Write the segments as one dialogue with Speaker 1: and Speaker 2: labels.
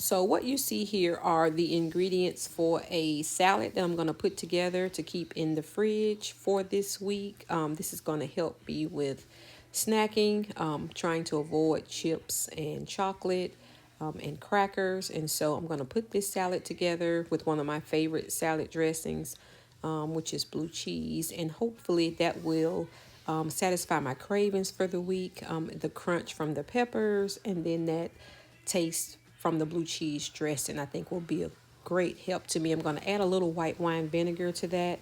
Speaker 1: So what you see here are the ingredients for a salad that I'm going to put together to keep in the fridge for this week. This is going to help me with snacking, trying to avoid chips and chocolate and crackers. And so I'm going to put this salad together with one of my favorite salad dressings, which is blue cheese. And hopefully that will satisfy my cravings for the week. The crunch from the peppers and then that taste from the blue cheese dressing I think will be a great help to me. I'm going to add a little white wine vinegar to that.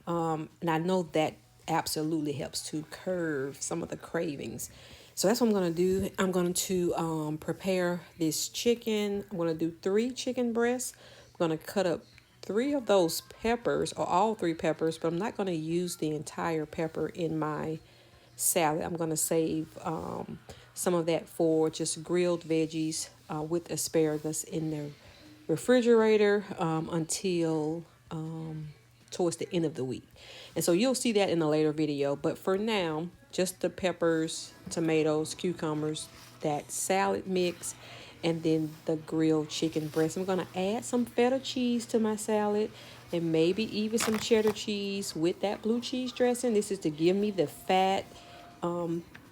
Speaker 1: And I know that absolutely helps to curb some of the cravings. So that's what I'm going to do. I'm going to prepare this chicken. I'm going to do 3 chicken breasts. I'm going to cut up 3 of those peppers, or all 3 peppers, but I'm not going to use the entire pepper in my salad. I'm going to save some of that for just grilled veggies with asparagus in the refrigerator until towards the end of the week. And so you'll see that in a later video. But for now, just the peppers, tomatoes, cucumbers, that salad mix, and then the grilled chicken breast. I'm going to add some feta cheese to my salad and maybe even some cheddar cheese with that blue cheese dressing. This is to give me the fat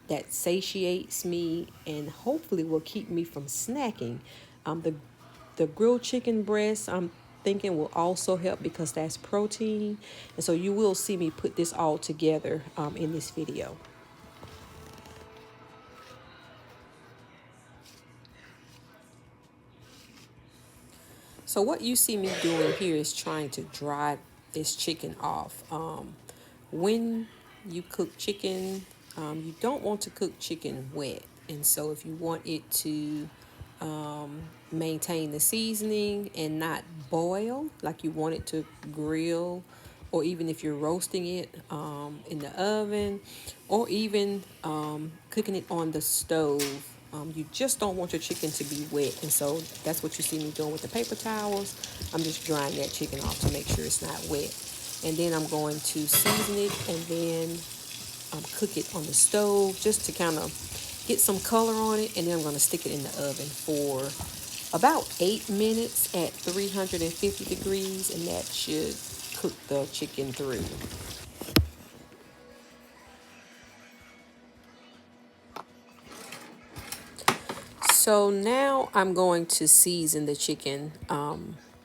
Speaker 1: that satiates me and hopefully will keep me from snacking. The grilled chicken breast, I'm thinking will also help because that's protein. And so you will see me put this all together in this video. So what you see me doing here is trying to dry this chicken off. When you cook chicken, you don't want to cook chicken wet. And so if you want it to maintain the seasoning and not boil, like you want it to grill, or even if you're roasting it in the oven, or even cooking it on the stove, you just don't want your chicken to be wet. And so that's what you see me doing with the paper towels. I'm just drying that chicken off to make sure it's not wet. And then I'm going to season it and then cook it on the stove just to kind of get some color on it. And then I'm going to stick it in the oven for about 8 minutes at 350 degrees, and that should cook the chicken through. So now I'm going to season the chicken.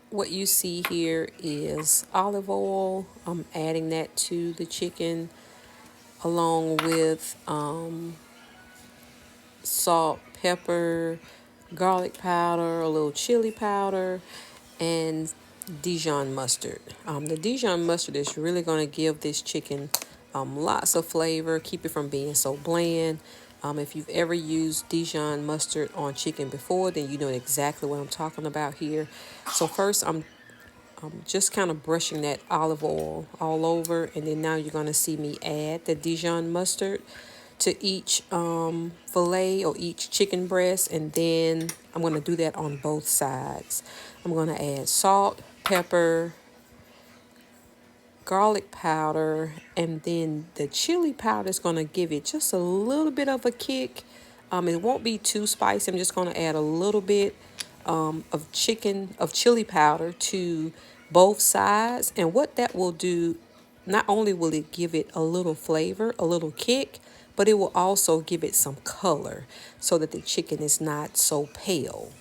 Speaker 1: What you see here is olive oil. I'm adding that to the chicken along with salt, pepper, garlic powder, a little chili powder, and Dijon mustard. The Dijon mustard is really going to give this chicken lots of flavor, keep it from being so bland. If you've ever used Dijon mustard on chicken before, then you know exactly what I'm talking about here. So first, I'm just kind of brushing that olive oil all over, and then now you're going to see me add the Dijon mustard to each fillet or each chicken breast, and then I'm going to do that on both sides. I'm going to add salt, pepper, garlic powder, and then the chili powder is going to give it just a little bit of a kick. It won't be too spicy. I'm just going to add a little bit of chili powder to both sides. And what that will do, not only will it give it a little flavor, a little kick, but it will also give it some color so that the chicken is not so pale.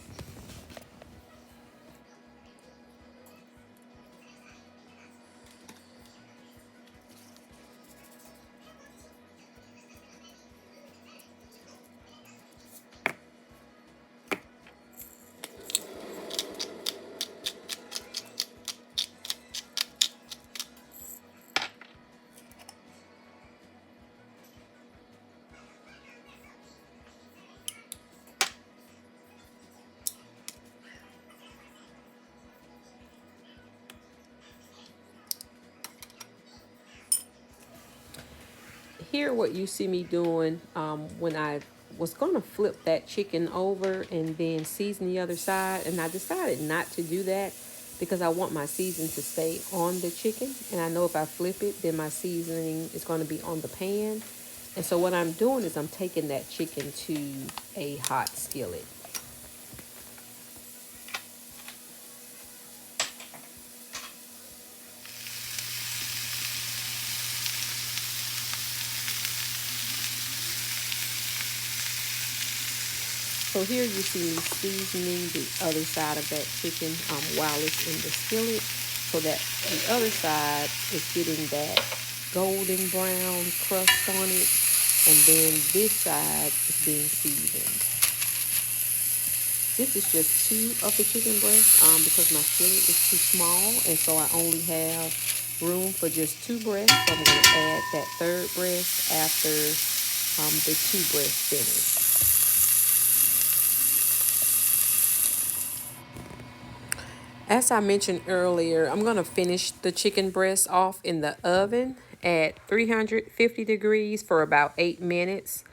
Speaker 1: Here what you see me doing when I was going to flip that chicken over and then season the other side, and I decided not to do that because I want my seasoning to stay on the chicken, and I know if I flip it then my seasoning is going to be on the pan. And so what I'm doing is I'm taking that chicken to a hot skillet. So here you see me seasoning the other side of that chicken while it's in the skillet, so that the other side is getting that golden brown crust on it, and then this side is being seasoned. This is just two of the chicken breasts because my skillet is too small, and so I only have room for just two breasts. So I'm going to add that third breast after the two breasts finish. As I mentioned earlier, I'm going to finish the chicken breast off in the oven at 350 degrees for about 8 minutes.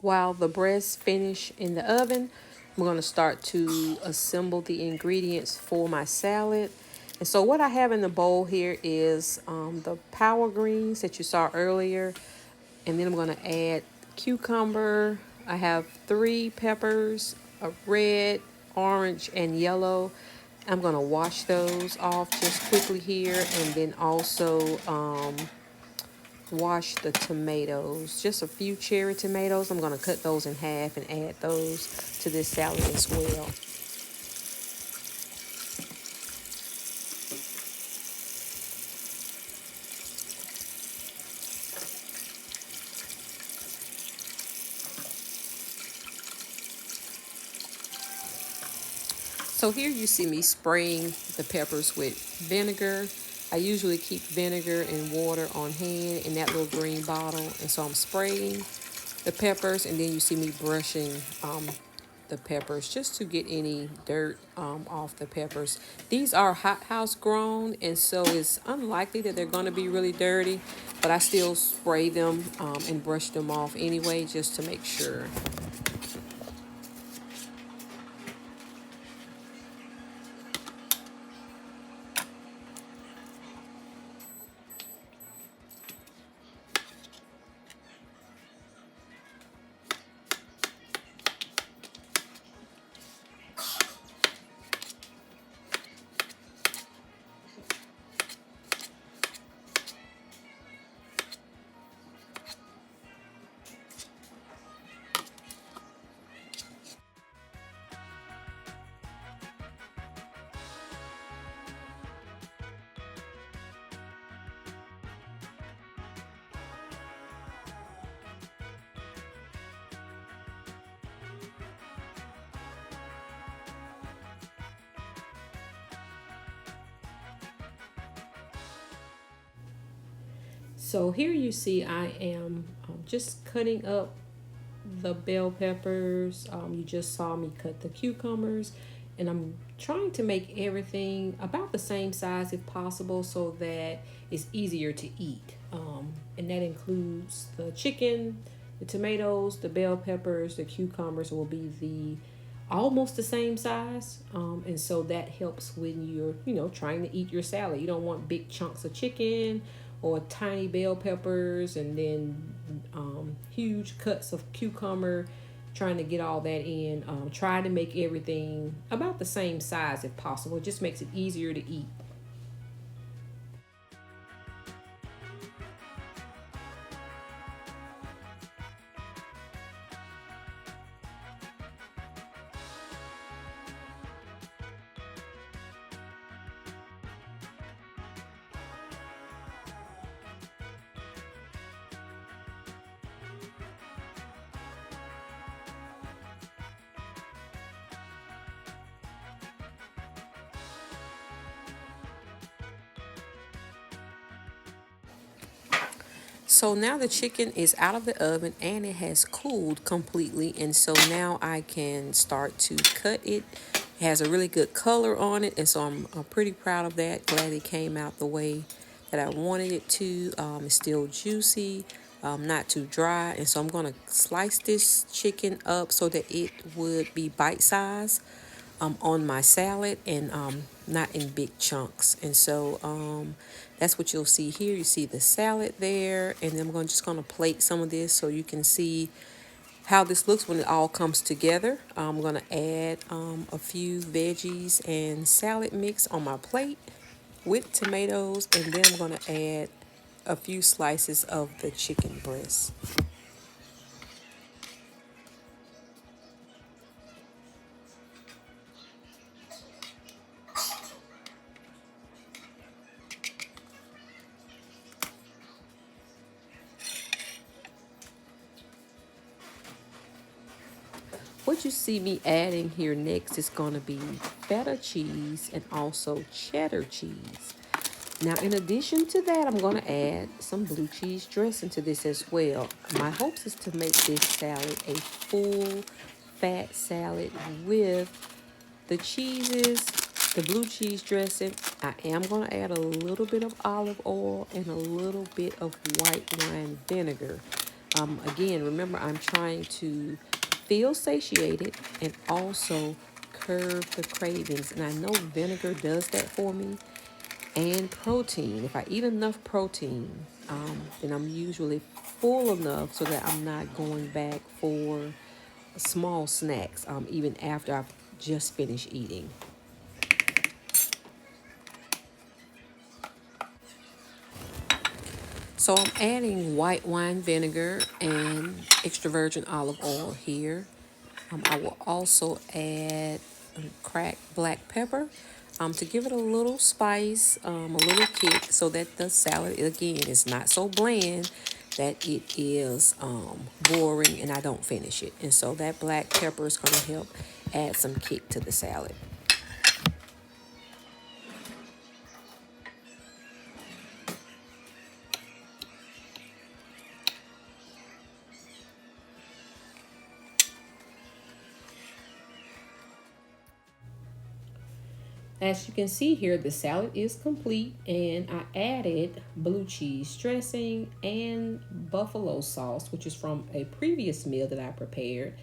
Speaker 1: While the breasts finish in the oven, I'm going to start to assemble the ingredients for my salad. And so what I have in the bowl here is the power greens that you saw earlier. And then I'm going to add cucumber. I have 3 peppers, a red, orange, and yellow. I'm going to wash those off just quickly here, and then also wash the tomatoes. Just a few cherry tomatoes. I'm going to cut those in half and add those to this salad as well. So here you see me spraying the peppers with vinegar. I usually keep vinegar and water on hand in that little green bottle. And so I'm spraying the peppers, and then you see me brushing the peppers just to get any dirt off the peppers. These are hothouse grown, and so it's unlikely that they're going to be really dirty, but I still spray them and brush them off anyway just to make sure. So here you see I am just cutting up the bell peppers. You just saw me cut the cucumbers, and I'm trying to make everything about the same size if possible so that it's easier to eat. And that includes the chicken, the tomatoes, the bell peppers, the cucumbers will be the almost the same size, and so that helps when you're trying to eat your salad. You don't want big chunks of chicken or tiny bell peppers and then huge cuts of cucumber, trying to get all that in. Try to make everything about the same size if possible. It just makes it easier to eat. So now the chicken is out of the oven and it has cooled completely. And so now I can start to cut it. It has a really good color on it. And so I'm pretty proud of that. Glad it came out the way that I wanted it to. It's still juicy, not too dry. And so I'm going to slice this chicken up so that it would be bite-sized on my salad and not in big chunks. And so that's what you'll see here. You see the salad there, and then just going to plate some of this so you can see how this looks when it all comes together. I'm going to add a few veggies and salad mix on my plate with tomatoes, and then I'm going to add a few slices of the chicken breast. what you see me adding here next is going to be feta cheese and also cheddar cheese. Now, in addition to that, I'm going to add some blue cheese dressing to this as well. My hopes is to make this salad a full fat salad with the cheeses, the blue cheese dressing. I am going to add a little bit of olive oil and a little bit of white wine vinegar. Again, remember, I'm trying to feel satiated and also curb the cravings. And I know vinegar does that for me. And protein. If I eat enough protein, then I'm usually full enough so that I'm not going back for small snacks, even after I've just finished eating. So I'm adding white wine vinegar and extra virgin olive oil here. I will also add cracked black pepper to give it a little spice, a little kick, so that the salad, again, is not so bland that it is boring and I don't finish it. And so that black pepper is going to help add some kick to the salad. As you can see here, the salad is complete, and I added blue cheese dressing and buffalo sauce, which is from a previous meal that I prepared.